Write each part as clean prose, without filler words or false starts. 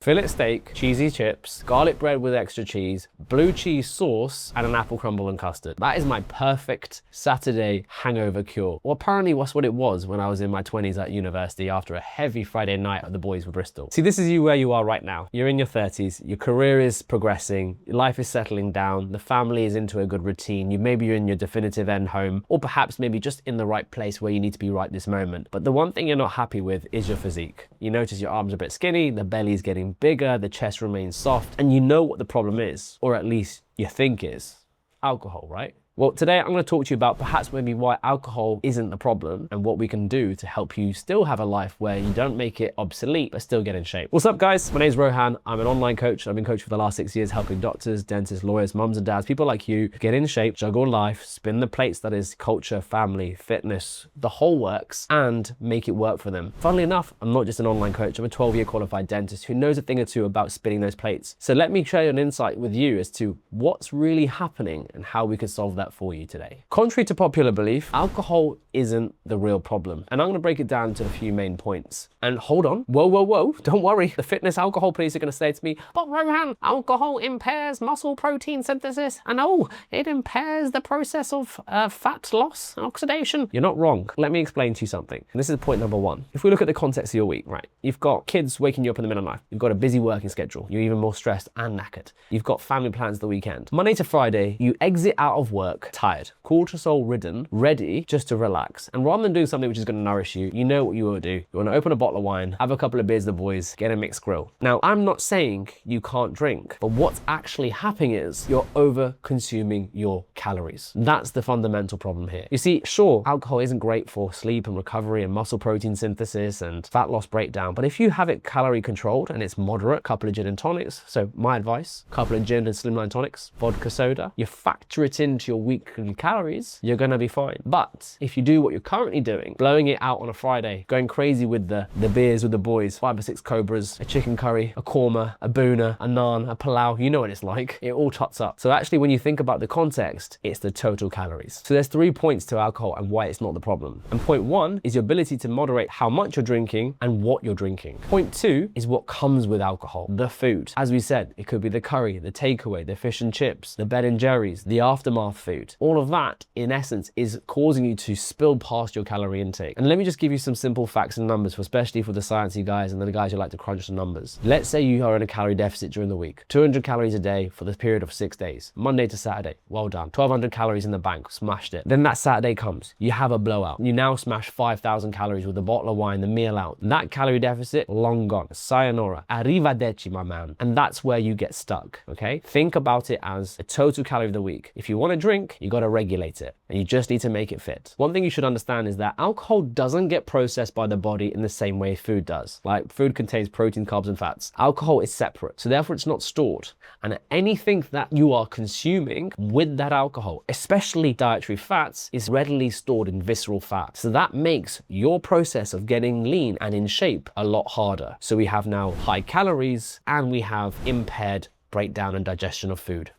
Fillet steak, cheesy chips, garlic bread with extra cheese, blue cheese sauce, and an apple crumble and custard. That is my perfect Saturday hangover cure. Or apparently that's what it was when I was in my 20s at university after a heavy Friday night at the boys with Bristol. See, this is you where you are right now. You're in your 30s, your career is progressing, your life is settling down, the family is into a good routine, maybe you're in your definitive end home, or perhaps maybe just in the right place where you need to be right this moment. But the one thing you're not happy with is your physique. You notice your arms are a bit skinny, the belly's getting bigger, the chest remains soft, and you know what the problem is, or at least you think is. Alcohol, right? Well, today I'm going to talk to you about perhaps maybe why alcohol isn't the problem and what we can do to help you still have a life where you don't make it obsolete but still get in shape. What's up, guys? My name is Rohan. I'm an online coach. I've been coaching for the last 6 years, helping doctors, dentists, lawyers, mums and dads, people like you get in shape, juggle life, spin the plates that is culture, family, fitness, the whole works, and make it work for them. Funnily enough, I'm not just an online coach. I'm a 12-year qualified dentist who knows a thing or two about spinning those plates. So let me share an insight with you as to what's really happening and how we can solve that for you today. Contrary to popular belief, alcohol isn't the real problem. And I'm going to break it down to a few main points. And hold on, whoa, don't worry. The fitness alcohol police are going to say to me, but Rohan, alcohol impairs muscle protein synthesis. And oh, it impairs the process of fat loss and oxidation. You're not wrong. Let me explain to you something. And this is point number one. If we look at the context of your week, right? You've got kids waking you up in the middle of the night. You've got a busy working schedule. You're even more stressed and knackered. You've got family plans the weekend. Monday to Friday, you exit out of work tired, cortisol ridden, ready just to relax. And rather than doing something which is going to nourish you, you know what you want to do. You want to open a bottle of wine, have a couple of beers with the boys, get a mixed grill. Now, I'm not saying you can't drink, but what's actually happening is you're over consuming your calories. That's the fundamental problem here. You see, sure, alcohol isn't great for sleep and recovery and muscle protein synthesis and fat loss breakdown, but if you have it calorie controlled and it's moderate, couple of gin and tonics, so my advice, couple of gin and slimline tonics, vodka soda, you factor it into your weekly calories, you're gonna be fine. But if you do what you're currently doing, blowing it out on a Friday, going crazy with the beers with the boys, 5 or 6 cobras, a chicken curry, a korma, a boona, a naan, a palau, you know what it's like. It all tots up. So actually, when you think about the context, it's the total calories. So there's 3 points to alcohol and why it's not the problem. And point 1 is your ability to moderate how much you're drinking and what you're drinking. Point 2 is what comes with alcohol, the food. As we said, it could be the curry, the takeaway, the fish and chips, the Ben and Jerry's, the aftermath food. All of that, in essence, is causing you to spill past your calorie intake. And let me just give you some simple facts and numbers, especially for the sciencey guys and the guys who like to crunch the numbers. Let's say you are in a calorie deficit during the week, 200 calories a day for the period of 6 days, Monday to Saturday. Well done. 1,200 calories in the bank, smashed it. Then that Saturday comes, you have a blowout. You now smash 5,000 calories with a bottle of wine, the meal out. That calorie deficit, long gone. Sayonara. Arrivederci, my man. And that's where you get stuck, okay? Think about it as a total calorie of the week. If you want to drink, you got to regulate it, and you just need to make it fit. One thing you should understand is that alcohol doesn't get processed by the body in the same way food does. Like food contains protein, carbs, and fats. Alcohol is separate, so therefore it's not stored. And anything that you are consuming with that alcohol, especially dietary fats, is readily stored in visceral fat. So that makes your process of getting lean and in shape a lot harder. So we have now high calories and we have impaired breakdown and digestion of food.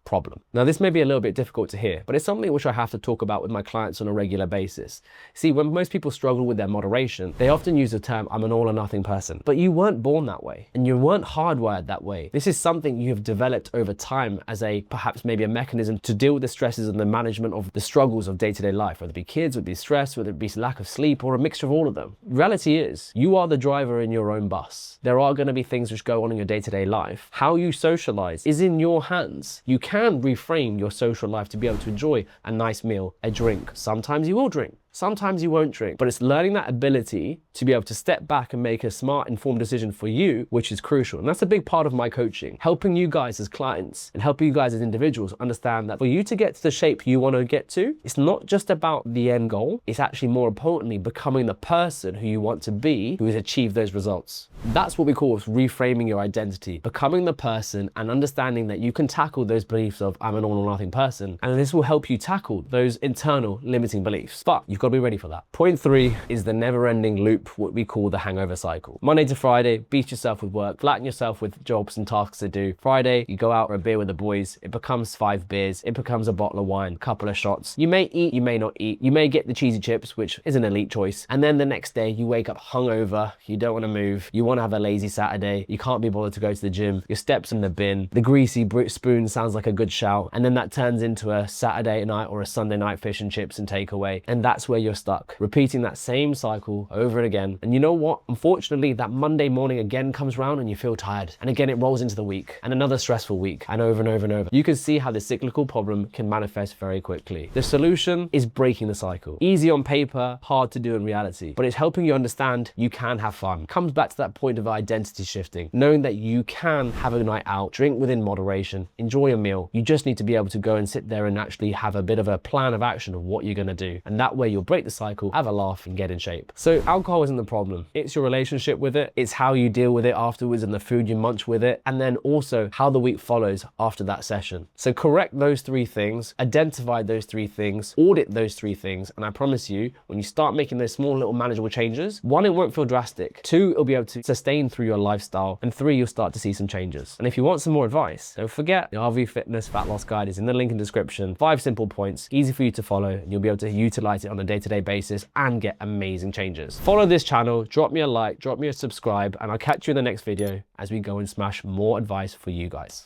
Problem. Now, this may be a little bit difficult to hear, but it's something which I have to talk about with my clients on a regular basis. See, when most people struggle with their moderation, they often use the term, I'm an all or nothing person. But you weren't born that way, and you weren't hardwired that way. This is something you have developed over time as perhaps maybe a mechanism to deal with the stresses and the management of the struggles of day-to-day life, whether it be kids, whether it be stress, whether it be lack of sleep, or a mixture of all of them. Reality is, you are the driver in your own bus. There are going to be things which go on in your day-to-day life. How you socialize is in your hands. You can reframe your social life to be able to enjoy a nice meal, a drink. Sometimes you will drink. Sometimes you won't drink, but it's learning that ability to be able to step back and make a smart, informed decision for you, which is crucial. And that's a big part of my coaching, helping you guys as clients and helping you guys as individuals understand that for you to get to the shape you want to get to, it's not just about the end goal. It's actually more importantly becoming the person who you want to be, who has achieved those results. That's what we call reframing your identity, becoming the person and understanding that you can tackle those beliefs of I'm an all or nothing person. And this will help you tackle those internal limiting beliefs. But you've got to be ready for that. Point 3 is the never-ending loop, what we call the hangover cycle. Monday to Friday, beat yourself with work, flatten yourself with jobs and tasks to do. Friday, you go out for a beer with the boys. It becomes 5 beers. It becomes a bottle of wine, a couple of shots. You may eat, you may not eat. You may get the cheesy chips, which is an elite choice. And then the next day, you wake up hungover. You don't want to move. You want to have a lazy Saturday. You can't be bothered to go to the gym. Your steps in the bin. The greasy spoon sounds like a good shout. And then that turns into a Saturday night or a Sunday night fish and chips and takeaway. And that's where you're stuck, repeating that same cycle over and again. And you know what? Unfortunately, that Monday morning again comes around and you feel tired. And again, it rolls into the week and another stressful week and over and over and over. You can see how the cyclical problem can manifest very quickly. The solution is breaking the cycle. Easy on paper, hard to do in reality, but it's helping you understand you can have fun. Comes back to that point of identity shifting, knowing that you can have a night out, drink within moderation, enjoy a meal. You just need to be able to go and sit there and actually have a bit of a plan of action of what you're going to do. And that way you'll break the cycle, have a laugh and get in shape. So alcohol isn't the problem. It's your relationship with it. It's how you deal with it afterwards and the food you munch with it. And then also how the week follows after that session. So correct those 3 things, identify those 3 things, audit those 3 things. And I promise you, when you start making those small little manageable changes, 1, it won't feel drastic. 2, it'll be able to sustain through your lifestyle. And 3, you'll start to see some changes. And if you want some more advice, don't forget the RV Fitness Fat Loss Guide is in the link in the description. 5 simple points, easy for you to follow, and you'll be able to utilize it on a day-to-day basis and get amazing changes. Follow this channel, drop me a like, drop me a subscribe, and I'll catch you in the next video as we go and smash more advice for you guys.